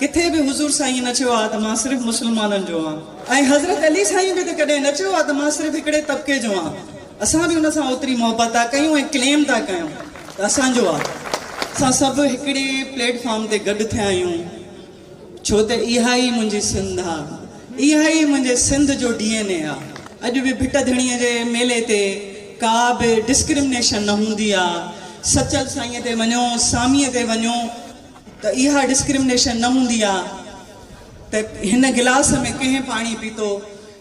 किथे भी हुजूर साईं नचियो आहे त मां सिर्फ़ु मुस्लमाननि जो आहियां, ऐं हज़रत अली साईं बि त कॾहिं नचियो आहे त मां सिर्फ़ु हिकिड़े तबिके जो आहियां। असां बि हुन सां ओतिरी मोहबत था कयूं ऐं क्लेम था कयूं त असांजो आहे। असां सभु हिकिड़े प्लेटफॉर्म ते गॾु थिया आहियूं, छो त इहा ई मुंहिंजी सिंध आहे, इहा ई मुंहिंजे सिंध जो DNA आहे। अॼु बि भिट धणीअ जे मेले ते का बि डिस्क्रिमिनेशन न हूंदी आहे। सचल साईं ते वञो, सामीअ ते वञो त इहा डिस्क्रिमिनेशन न हूंदी आहे त हिन गिलास में कंहिं पाणी पीतो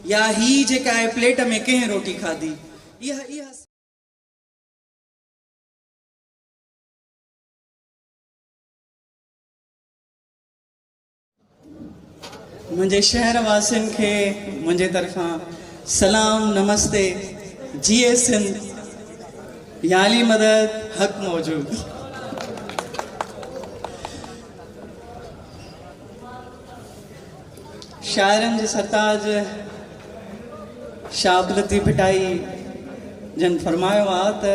या ही जेका आहे प्लेट में कंहिं रोटी खाधी। इहा मुंहिंजे शहर वासियुनि खे मुंहिंजे तरफ़ां सलाम, नमस्ते, जिए सिंध, याली मदद, हक़ मौजूद। शाइरनि जे सरताज शाह अब्दुल लतीफ़ भिटाई जन फरमायो आहे त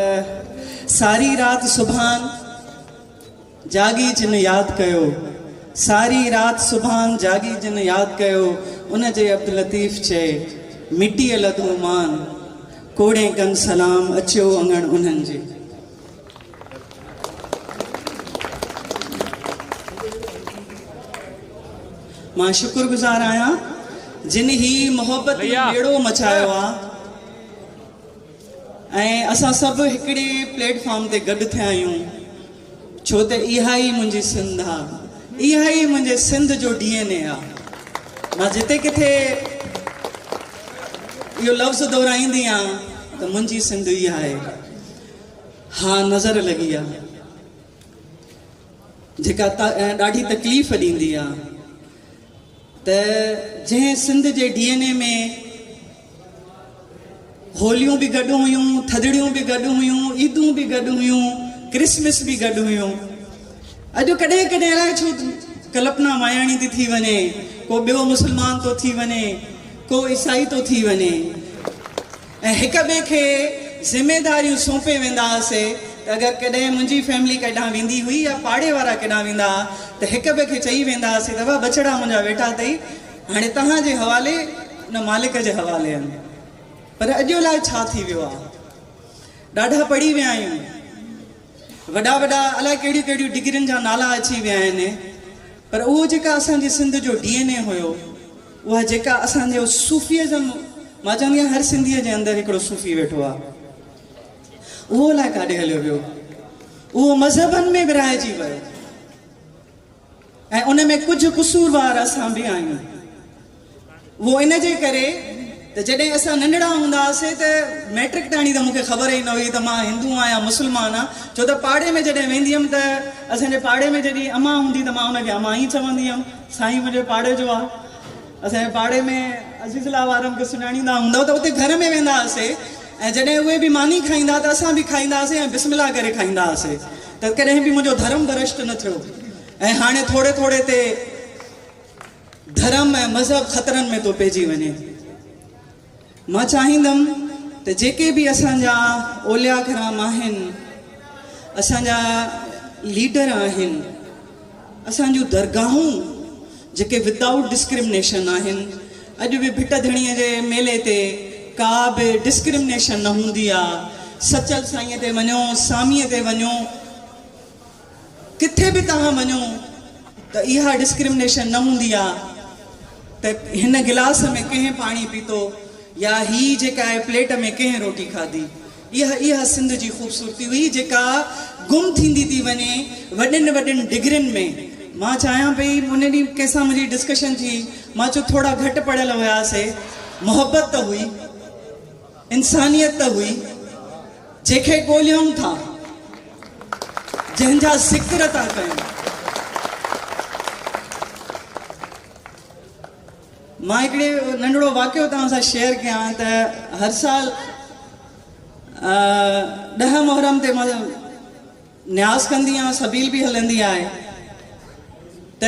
सारी रात सुभान जागी जिन यादि कयो, सारी रात सुभान जागी जिन यादि कयो। उन जे अब्दुल लतीफ़ चए मिटीअ लधो मान, कोड़े कन सलाम, अचो अंगण उन्हनि जे। मां शुक्रगुज़ार आहियां जिन ही मोहब्बत बेड़ो मचायो आहे ऐं असां सभु हिकिड़े प्लेटफॉर्म ते गॾु थिया आहियूं, छो त इहा ई मुंहिंजी सिंध आहे, इहा ई मुंहिंजे सिंध जो DNA आहे। मां जिते किथे इहो लफ़्ज़ दोहराईंदी आहियां त मुंहिंजी सिंध इहा आहे। हा, नज़र लॻी आहे जेका ॾाढी तकलीफ़ ॾींदी आहे त जंहिं सिंध जे DNA में होलियूं बि गॾु हुयूं, थधिड़ियूं बि गॾु हुयूं, ईदूं बि गॾु हुयूं, क्रिसमस बि गॾु हुयूं। अॼु कॾहिं कॾहिं अलाए छो कल्पना मायाणी थी थी वञे, को ॿियो मुस्लमान थो थी वञे, को ईसाई थो थी वञे ऐं हिक ॿिए खे ज़िमेदारियूं सौंपे वेंदा हुआसीं त अगरि कॾहिं मुंहिंजी फैमिली केॾांहुं वेंदी हुई या पाड़े वारा केॾांहुं वेंदा त हिक ॿिए खे चई वेंदा हुआसीं त वाह बछड़ा मुंहिंजा वेठा अथई, हाणे तव्हांजे हवाले न मालिक जे हवाले आहिनि। पर अॼु अलाए छा थी वियो आहे, ॾाढा पढ़ी विया आहियूं, वॾा वॾा अलाए कहिड़ियूं कहिड़ियूं डिग्रियुनि जा नाला अची विया आहिनि, पर उहो जेका असांजे सिंध जो DNA हुयो, उहा जेका असांजो सूफ़ीज़म, मां चवंदी आहियां हर सिंधीअ जे अंदरि हिकिड़ो सूफ़ी वेठो आहे, उहो अलाए काॾे हलियो वियो, उहो मज़हबनि में विराइजी वियो ऐं उन में कुझु क़सूरवार असां बि आहियूं। उहो इन जे करे त जॾहिं असां नंढड़ा हूंदा हुआसीं त मैट्रिक ताणी त मूंखे ख़बर ई न हुई त मां हिंदू आहियां मुस्लमान आहियां, छो त पाड़े में जॾहिं वेंदी हुअमि त असांजे पाड़े में जॾहिं अम्मा हूंदी त मां हुनखे अम्मा ई चवंदी हुअमि, साईं मुंहिंजे पाड़े जो आहे। असांजे पाड़े में अज़ीज़ला वारनि खे सुञाणींदा हूंदव त उते घर में वेंदा हुआसीं ऐं जॾहिं उहे बि मानी खाईंदा त असां बि खाईंदा हुआसीं ऐं बिस्मिल्लाह करे खाईंदा हुआसीं, त कॾहिं बि मुंहिंजो धर्म भ्रष्ट न थियो। ऐं हाणे थोरे थोरे ते धर्म ऐं मज़हब ख़तरनि में थो पइजी वञे। मां चाहींदमि त जेके बि असांजा ओलिया कराम आहिनि, असांजा लीडर आहिनि, असांजूं दरगाहूं जेके विदाउट डिस्क्रिमिनेशन आहिनि, अॼु बि भिट धणीअ जे मेले ते का बि डिस्क्रिमिनेशन न हूंदी आहे। सचल साईं ते वञो, सामीअ ते वञो, किथे बि तव्हां वञो त इहा डिस्क्रिमिनेशन न हूंदी आहे त हिन गिलास में कंहिं पाणी पीतो या ही जेका आहे प्लेट में कंहिं रोटी खाधी। इहा सिंध जी ख़ूबसूरती हुई जेका गुम थींदी थी वञे वॾनि वॾनि डिग्रियुनि में। मां चाहियां पई, उन ॾींहुं कंहिंसां मुंहिंजी डिस्कशन थी, मां चयो थोरा घटि पढ़ियल हुयासीं, मोहबत त हुई, इंसानियत त हुई, जंहिंखे ॻोल्हियूं था, जंहिंजा ज़िक्र था कयूं। मां हिकिड़े नंढड़ो वाक़ियो तव्हां सां शेयर कयां त हर साल 10 मुहर्रम ते मां न्यास कंदी आहियां, सबील बि हलंदी आहे। त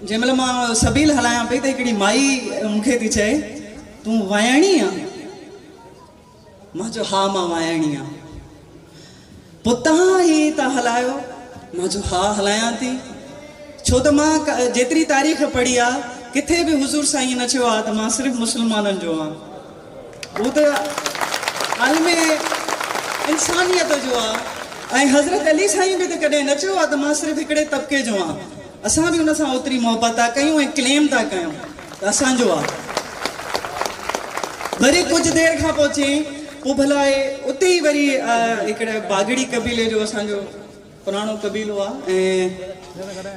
जंहिं महिल मां सबील हलायां पई त हिकिड़ी माई मूंखे थी चए, तूं वायाणी आहे? मां चयो हा मां वायाणी आहियां। पोइ तव्हां ही था हलायो? मां चयो हा हलायां थी। छो त मां जेतिरी तारीख़ पढ़ी आहे किथे बि हुज़ूर साईं न चयो आहे त मां सिर्फ़ु मुस्लमाननि जो आहियां। हू त आलम इंसानियत जो आहे। ऐं हज़रत अली साईं बि त कॾहिं न चयो आहे त मां सिर्फ़ु हिकिड़े तबिके जो आहियां। असां बि हुन सां ओतिरी मोहबत था कयूं ऐं क्लेम था कयूं त असांजो आहे। वरी कुझु देरि खां पोइ चई पोइ भला उते ई वरी हिकिड़े बागड़ी कबीले जो असांजो पुराणो कबीलो आहे ऐं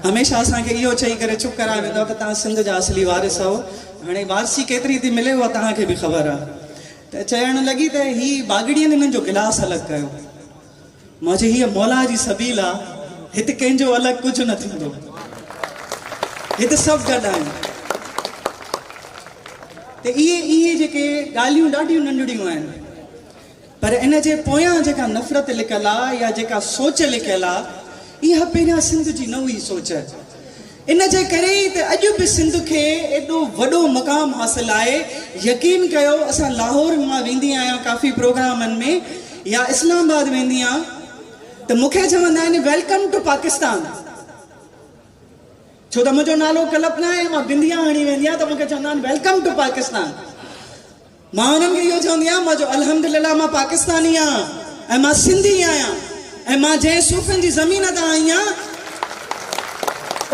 हमेशह असांखे इहो चई करे चुप कराए वेंदो आहे त तव्हां सिंध जा असली वारिस आहियो। हाणे वारसी केतिरी थी मिले उहा तव्हांखे बि ख़बर आहे। त चवणु लॻी त ही बागड़ियुनि हिननि जो गिलास अलॻि कयो। मां चयो हीअ मौला जी सबील आहे, हिते कंहिंजो अलॻि कुझु न थींदो, हिते सभु गॾु आहिनि। त इहे जेके ॻाल्हियूं ॾाढियूं नंढड़ियूं आहिनि, पर इन जे पोयां जेका नफ़रत लिकियल आहे या जेका सोच लिकियल आहे, इहा पहिरियां सिंध जी न हुई सोच। इन जे करे ई त अॼु बि सिंध खे एॾो वॾो मक़ाम हासिलु आहे। यकीन कयो, असां लाहौर मां वेंदी आहियां काफ़ी प्रोग्रामनि में या इस्लामाबाद वेंदी आहियां त मूंखे चवंदा आहिनि वेलकम टू पाकिस्तान। छो त मुंहिंजो नालो कल्पना आहे, मां बिंदिया हणी वेंदी आहियां त मूंखे चवंदा आहिनि वेलकम टू पाकिस्तान। मां हुननि खे इहो चवंदी आहियां, मां जो अल्हम्दुलिल्लाह मां पाकिस्तानी आहियां ऐं मां सिंधी आहियां ऐं मां जंहिं सूफ़नि जी ज़मीन तां आई आहियां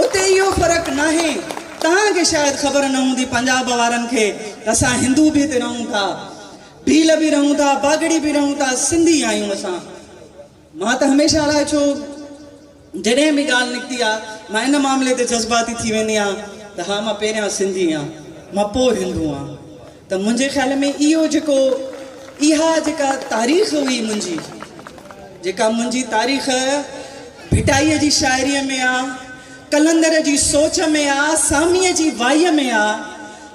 उते इहो फ़र्क़ु न आहे। तव्हांखे शायदि ख़बर न हूंदी पंजाब वारनि खे त असां हिंदू बि हिते रहूं था, भील बि रहूं था, बागड़ी बि रहूं था, सिंधी आहियूं असां। मां त हमेशह अलाए छो जॾहिं बि ॻाल्हि निकिती आहे मां इन मामले ते जज़्बाती थी वेंदी आहियां त हा मां पहिरियां सिंधी आहियां, मां पोइ हिंदू आहियां। त मुंहिंजे ख़्याल में इहो जेको इहा जेका तारीख़ हुई मुंहिंजी, जेका मुंहिंजी तारीख़ भिटाईअ जी शाइरीअ में आहे, कलंदर जी सोच में आहे, सामीअ जी वाईअ में आहे,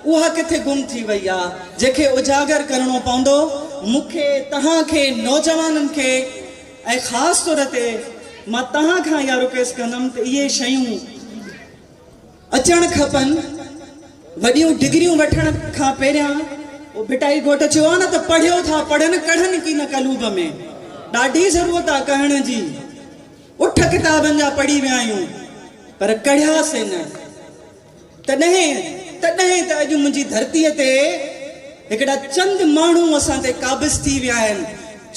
उहा किथे गुम थी वई आहे, जंहिंखे उजागर करणो पवंदो मूंखे, तव्हांखे, नौजवाननि खे। ऐं ख़ासि तौर ते मां तव्हां खां इहा रिक्वेस्ट कंदमि त इहे शयूं अचणु खपनि। वॾियूं डिग्रियूं वठण खां पहिरियां उहो भिटाई घोट चयो आहे न त पढ़ियो था पढ़नि कढ़नि की न कलूब में, ॾाढी ज़रूरत आहे कहण जी। उठ किताबनि जा पढ़ी विया आहियूं पर कढ़ियासीं न। तॾहिं त अॼु मुंहिंजी धरतीअ ते हिकिड़ा चंद माण्हू असां ते क़ाबिज़ थी विया आहिनि।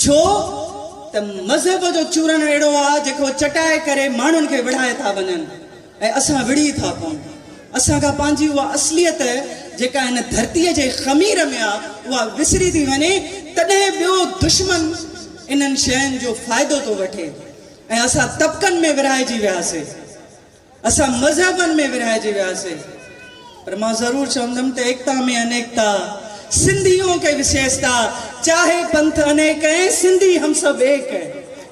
छो त मज़हब जो चूरन अहिड़ो आहे जेको चटाए करे माण्हुनि खे विढ़ाए था वञनि ऐं असां विढ़ी था पऊं। असांखां पंहिंजी उहा असलियत जेका हिन धरतीअ जे ख़मीर में आहे उहा विसरी थी वञे। तॾहिं ॿियो दुश्मन इन्हनि शयुनि जो फ़ाइदो थो वठे ऐं असां तबक़नि में विरहाइजी वियासीं, असां मज़हबनि में विरहाइजी वियासीं। पर मां ज़रूरु चवंदमि त एकता में अनेकता, सिंधियों के विशेषता, चाहे पंथ अनेक है सिंधी हम सब एक है।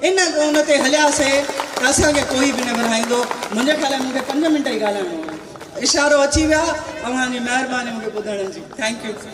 इन उन ते हलियासीं त असांखे कोई बि न विरहाईंदो। मुंहिंजे ख़्याल में मूंखे 5 मिंट ई ॻाल्हाइणो आहे, इशारो अची विया। तव्हांजी महिरबानी मूंखे ॿुधण जी। Thank U.